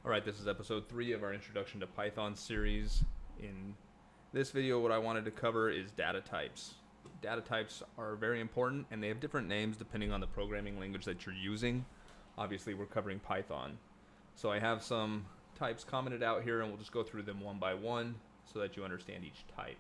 Alright, this is episode 3 of our Introduction to Python series. In this video, what I wanted to cover is data types. Data types are very important, and they have different names depending on the programming language that you're using. Obviously, we're covering Python. So I have some types commented out here, and we'll just go through them one by one so that you understand each type.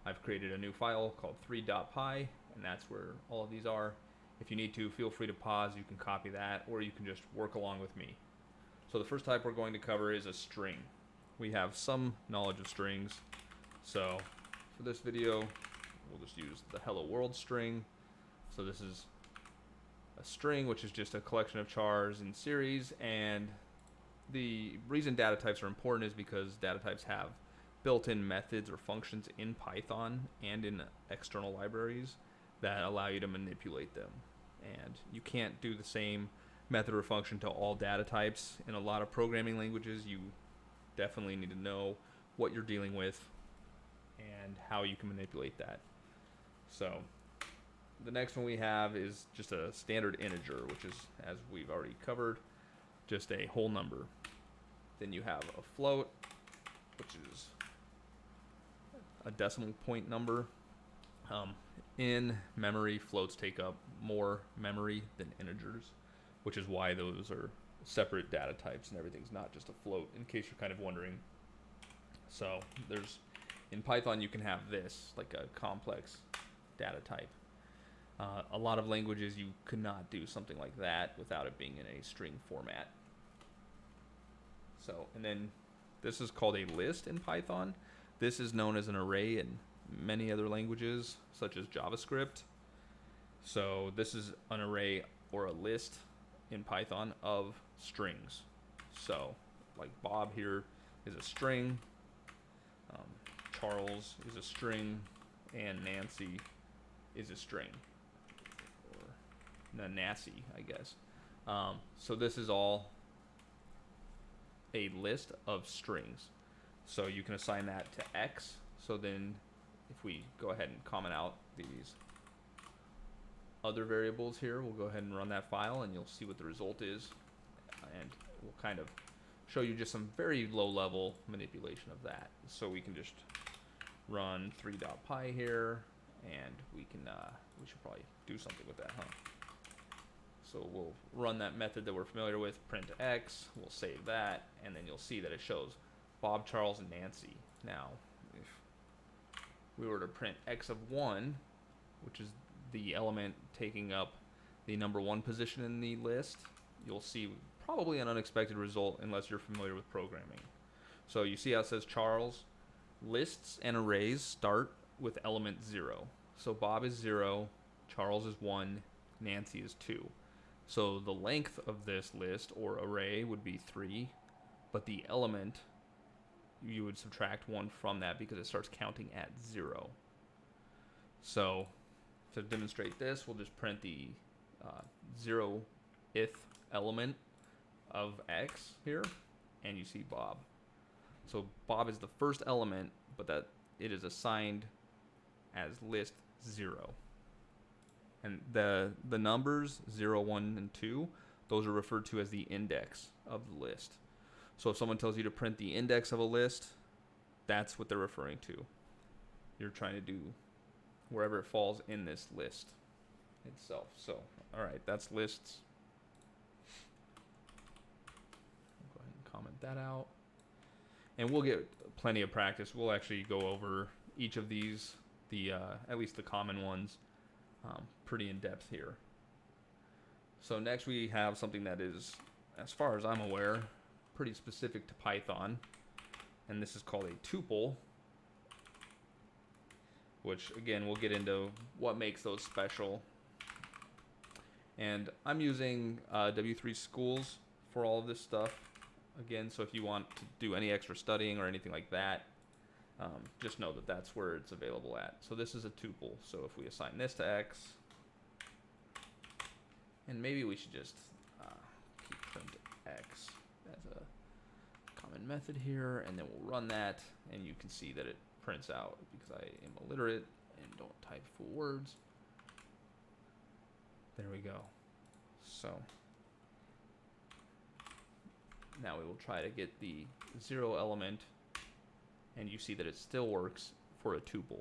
I've created a new file called 3.py, and that's where all of these are. If you need to, feel free to pause. You can copy that, or you can just work along with me. So the first type we're going to cover is a string. We have some knowledge of strings. So for this video, we'll just use the hello world string. So this is a string, which is just a collection of chars in series. And the reason data types are important is because data types have built-in methods or functions in Python and in external libraries that allow you to manipulate them. And you can't do the same method or function to all data types. In a lot of programming languages, you definitely need to know what you're dealing with and how you can manipulate that. So the next one we have is just a standard integer, which is, as we've already covered, just a whole number. Then you have a float, which is a decimal point number. In memory, floats take up more memory than integers, which is why those are separate data types and everything's not just a float, in case you're kind of wondering. So in Python you can have this, like a complex data type. A lot of languages you could not do something like that without it being in a string format. So, and then this is called a list in Python. This is known as an array in many other languages, such as JavaScript. So this is an array or a list in Python of strings. So like Bob here is a string, Charles is a string, and Nancy is a string, or Nancy, I guess. So this is all a list of strings. So you can assign that to X. So then if we go ahead and comment out these other variables here, we'll go ahead and run that file and you'll see what the result is, and we'll kind of show you just some very low level manipulation of that. So we can just run 3.py here, and we should probably do something with that, huh? So we'll run that method that we're familiar with, print x, we'll save that, and then you'll see that it shows Bob, Charles, and Nancy. Now if we were to print x of 1, which is the element taking up the number 1 position in the list, you'll see probably an unexpected result unless you're familiar with programming. So you see how it says Charles? Lists and arrays start with element 0. So Bob is 0, Charles is 1, Nancy is 2. So the length of this list or array would be 3, but the element, you would subtract 1 from that because it starts counting at 0. So to demonstrate this, we'll just print the 0th element of x here, and you see Bob. So Bob is the first element, but that it is assigned as list 0. And the numbers 0, 1, and 2, those are referred to as the index of the list. So if someone tells you to print the index of a list, that's what they're referring to. You're trying to do wherever it falls in this list itself. So, alright, that's lists. I'll go ahead and comment that out. And we'll get plenty of practice. We'll actually go over each of these, at least the common ones, pretty in depth here. So next we have something that is, as far as I'm aware, pretty specific to Python, and this is called a tuple, which again we'll get into what makes those special. And I'm using W3 Schools for all of this stuff. Again, so if you want to do any extra studying or anything like that, just know that that's where it's available at. So this is a tuple. So if we assign this to x, and maybe we should just keep print x as a common method here, and then we'll run that, and you can see that it prints out because I am illiterate and don't type full words. There we go. So Now we will try to get the 0 element, and you see that it still works for a tuple.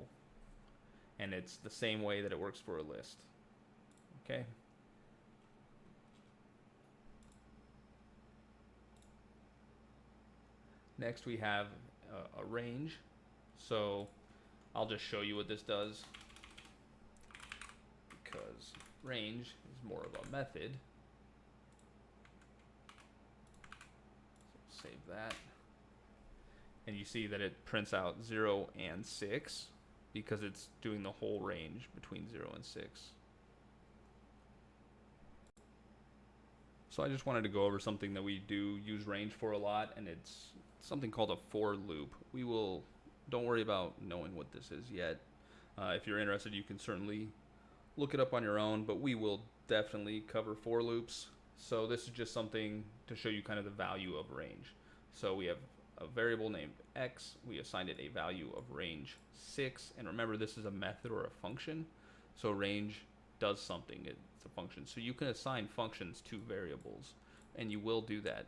And it's the same way that it works for a list. Okay. Next we have a range. So I'll just show you what this does, because range is more of a method. So save that. And you see that it prints out 0 and 6 because it's doing the whole range between 0 and 6. So I just wanted to go over something that we do use range for a lot, and it's something called a for loop. Don't worry about knowing what this is yet. If you're interested, you can certainly look it up on your own, but we will definitely cover for loops. So this is just something to show you kind of the value of range. So we have a variable named x, we assigned it a value of range 6, and remember this is a method or a function, so range does something, it's a function. So you can assign functions to variables, and you will do that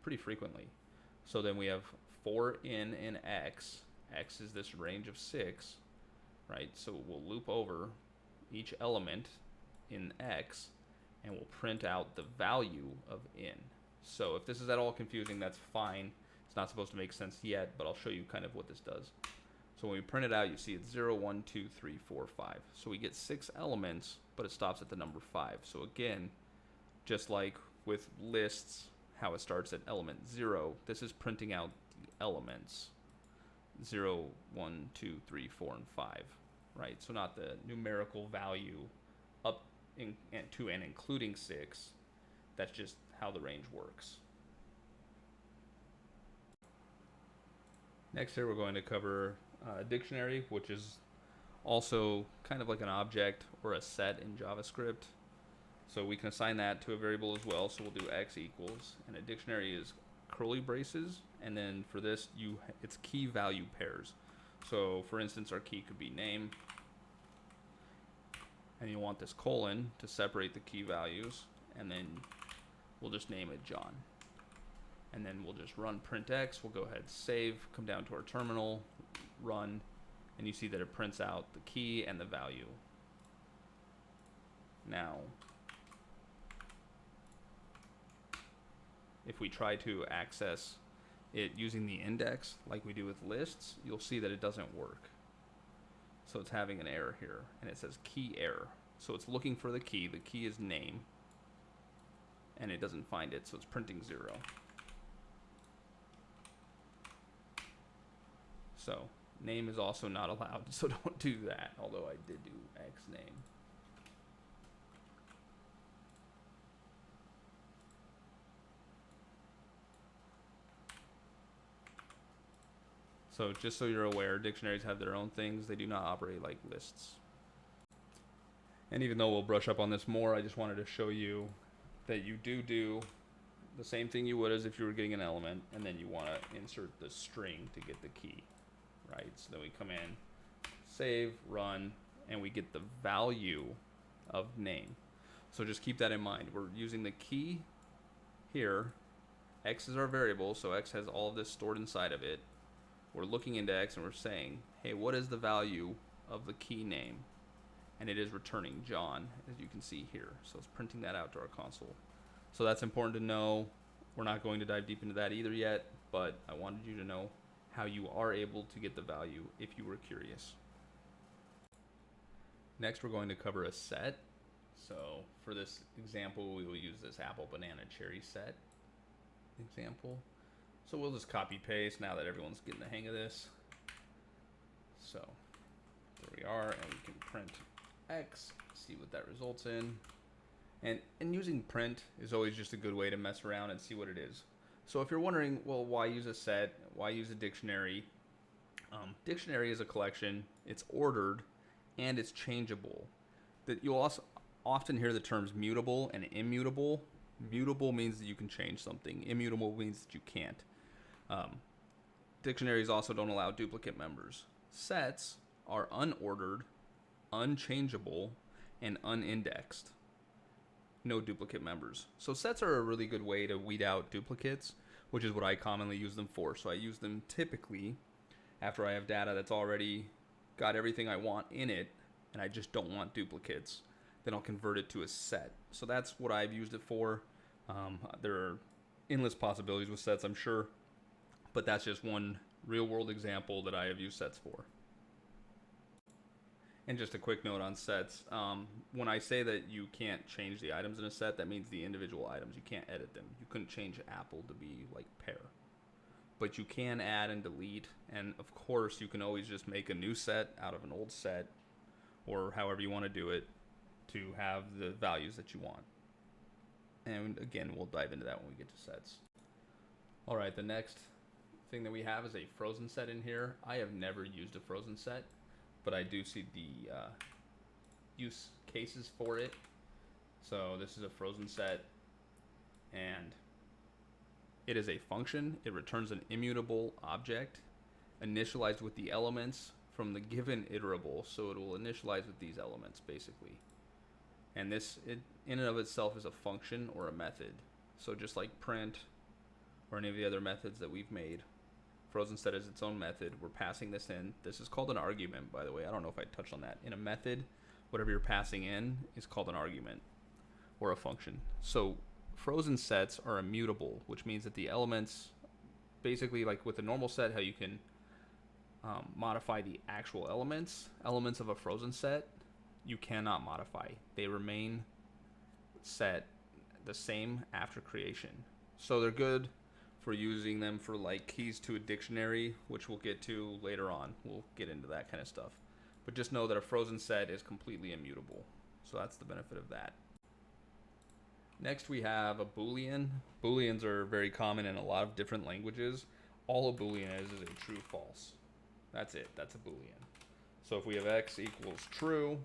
pretty frequently. So then we have for in x is this range of 6, right? So we'll loop over each element in x, and we'll print out the value of in. So if this is at all confusing, that's fine. It's not supposed to make sense yet, but I'll show you kind of what this does. So when we print it out, you see it's 0, 1, 2, 3, 4, 5. So we get 6 elements, but it stops at the number 5. So again, just like with lists, how it starts at element 0, this is printing out the elements 0, 1, 2, 3, 4, and 5, right? So not the numerical value up to and including 6. That's just how the range works. Next here we're going to cover a dictionary, which is also kind of like an object or a set in JavaScript. So we can assign that to a variable as well. So we'll do x equals, and a dictionary is curly braces, and then for this it's key value pairs. So for instance, our key could be name, and you want this colon to separate the key values, and then we'll just name it John. And then we'll just run print x, we'll go ahead, save, come down to our terminal, run, and you see that it prints out the key and the value. Now, if we try to access it using the index like we do with lists, you'll see that it doesn't work. So it's having an error here, and it says key error. So it's looking for the key is name, and it doesn't find it, so it's printing 0. So name is also not allowed, so don't do that, although I did do x name. So just so you're aware, dictionaries have their own things. They do not operate like lists. And even though we'll brush up on this more, I just wanted to show you that you do the same thing you would as if you were getting an element, and then you want to insert the string to get the key, right? So then we come in, save, run, and we get the value of name. So just keep that in mind. We're using the key here. X is our variable, so x has all of this stored inside of it. We're looking into x and we're saying, hey, what is the value of the key name? And it is returning John, as you can see here. So it's printing that out to our console. So that's important to know. We're not going to dive deep into that either yet, but I wanted you to know how you are able to get the value if you were curious. Next, we're going to cover a set. So for this example, we will use this apple, banana, cherry set example. So we'll just copy paste now that everyone's getting the hang of this. So there we are, and we can print x, see what that results in. And using print is always just a good way to mess around and see what it is. So if you're wondering, well, why use a set? Why use a dictionary? Dictionary is a collection. It's ordered, and it's changeable. That you'll also often hear the terms mutable and immutable. Mutable means that you can change something. Immutable means that you can't. Dictionaries also don't allow duplicate members. Sets are unordered, unchangeable, and unindexed. no duplicate members. So sets are a really good way to weed out duplicates, which is what I commonly use them for. So I use them typically after I have data that's already got everything I want in it, and I just don't want duplicates. Then I'll convert it to a set. So that's what I've used it for. There are endless possibilities with sets, I'm sure, but that's just one real world example that I have used sets for. And just a quick note on sets. When I say that you can't change the items in a set, that means the individual items. You can't edit them. You couldn't change apple to be like pear. But you can add and delete. And of course, you can always just make a new set out of an old set, or however you want to do it, to have the values that you want. And again, we'll dive into that when we get to sets. All right, the next thing that we have is a frozen set in here. I have never used a frozen set, but I do see the use cases for it. So this is a frozen set, and it is a function. It returns an immutable object initialized with the elements from the given iterable. So it will initialize with these elements, basically. And this, in and of itself, is a function or a method. So just like print or any of the other methods that we've made, frozen set is its own method. We're passing this in. This is called an argument, by the way. I don't know if I touched on that. In a method, whatever you're passing in is called an argument or a function. So frozen sets are immutable, which means that the elements, basically like with a normal set, how you can modify the actual elements of a frozen set, you cannot modify. They remain set the same after creation. So they're good for using them for like keys to a dictionary, which we'll get to later on. We'll get into that kind of stuff. But just know that a frozen set is completely immutable. So that's the benefit of that. Next we have a Boolean. Booleans are very common in a lot of different languages. All a Boolean is a true false. That's it. That's a Boolean. So if we have x equals true,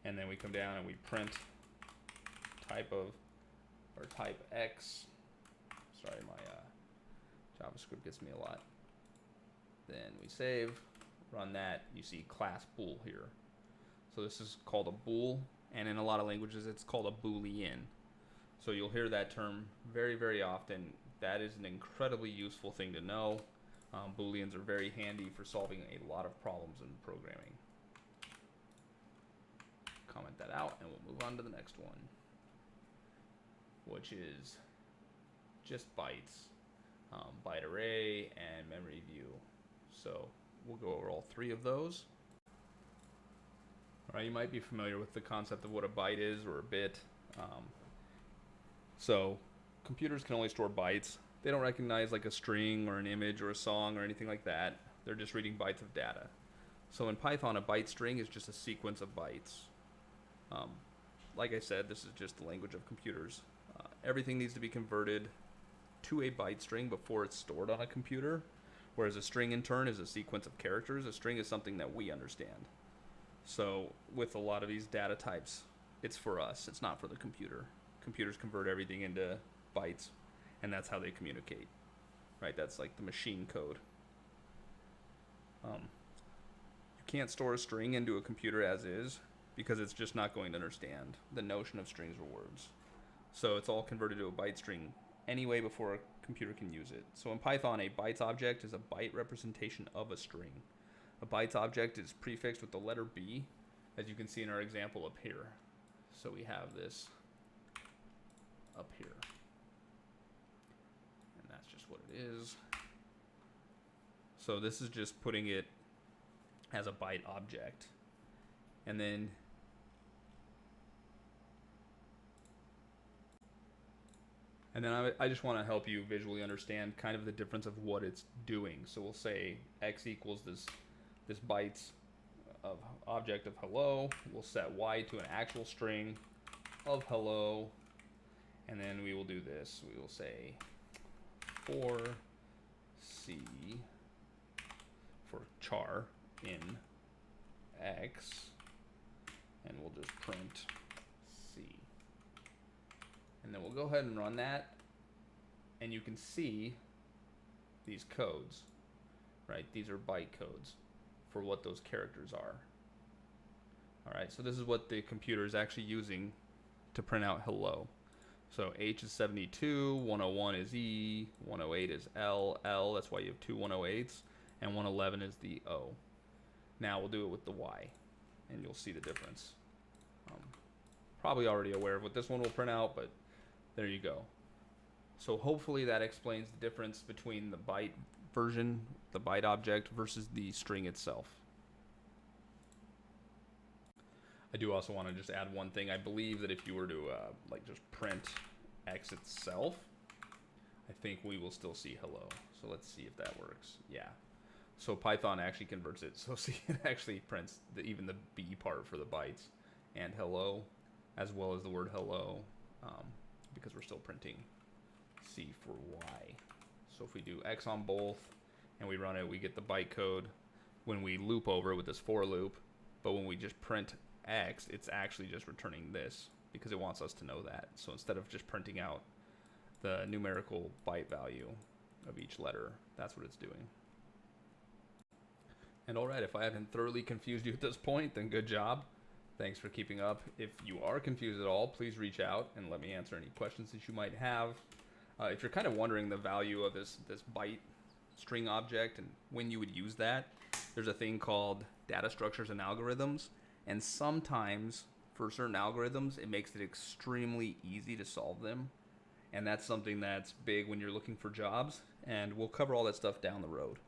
and then we come down and we print type x. Sorry, my JavaScript gets me a lot. Then we save, run that. You see class bool here. So this is called a bool, and in a lot of languages it's called a Boolean. So you'll hear that term very, very often. That is an incredibly useful thing to know. Booleans are very handy for solving a lot of problems in programming. Comment that out, and we'll move on to the next one, which is just bytes, byte array, and memory view. So we'll go over all three of those. All right, you might be familiar with the concept of what a byte is, or a bit. So computers can only store bytes. They don't recognize like a string or an image or a song or anything like that. They're just reading bytes of data. So in Python, a byte string is just a sequence of bytes. Like I said, this is just the language of computers. Everything needs to be converted to a byte string before it's stored on a computer, whereas a string in turn is a sequence of characters. A string is something that we understand. So with a lot of these data types, it's for us. It's not for the computer. Computers convert everything into bytes, and that's how they communicate. Right? That's like the machine code. You can't store a string into a computer as is, because it's just not going to understand the notion of strings or words. So it's all converted to a byte string anyway before a computer can use it. So in Python, a bytes object is a byte representation of a string. A bytes object is prefixed with the letter B, as you can see in our example up here. So we have this up here. And that's just what it is. So this is just putting it as a byte object. And then I just want to help you visually understand kind of the difference of what it's doing. So we'll say x equals this bytes of object of hello. We'll set y to an actual string of hello, and then we will do this. We will say for c for char in x, and we'll just print c. And then we'll go ahead and run that, and you can see these codes, right? These are byte codes for what those characters are. All right, so this is what the computer is actually using to print out hello. So H is 72, 101 is E, 108 is L, that's why you have two 108s, and 111 is the O. Now we'll do it with the Y, and you'll see the difference. Probably already aware of what this one will print out, but there you go. So hopefully that explains the difference between the byte version, the byte object, versus the string itself. I do also want to just add one thing. I believe that if you were to like just print X itself, I think we will still see hello. So let's see if that works. Yeah. So Python actually converts it. So see, it actually prints even the B part for the bytes and hello, as well as the word hello, because we're still printing C for Y. So if we do X on both and we run it, we get the byte code when we loop over with this for loop. But when we just print X, it's actually just returning this because it wants us to know that. So instead of just printing out the numerical byte value of each letter, that's what it's doing. And alright, if I haven't thoroughly confused you at this point, then good job. Thanks for keeping up. If you are confused at all, please reach out and let me answer any questions that you might have. If you're kind of wondering the value of this byte string object and when you would use that, there's a thing called data structures and algorithms. And sometimes, for certain algorithms, it makes it extremely easy to solve them. And that's something that's big when you're looking for jobs. And we'll cover all that stuff down the road.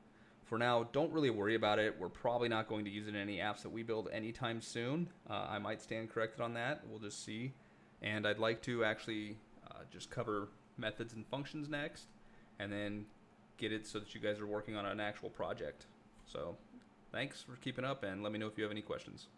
For now, don't really worry about it. We're probably not going to use it in any apps that we build anytime soon. I might stand corrected on that. We'll just see. And I'd like to actually just cover methods and functions next, and then get it so that you guys are working on an actual project. So thanks for keeping up, and let me know if you have any questions.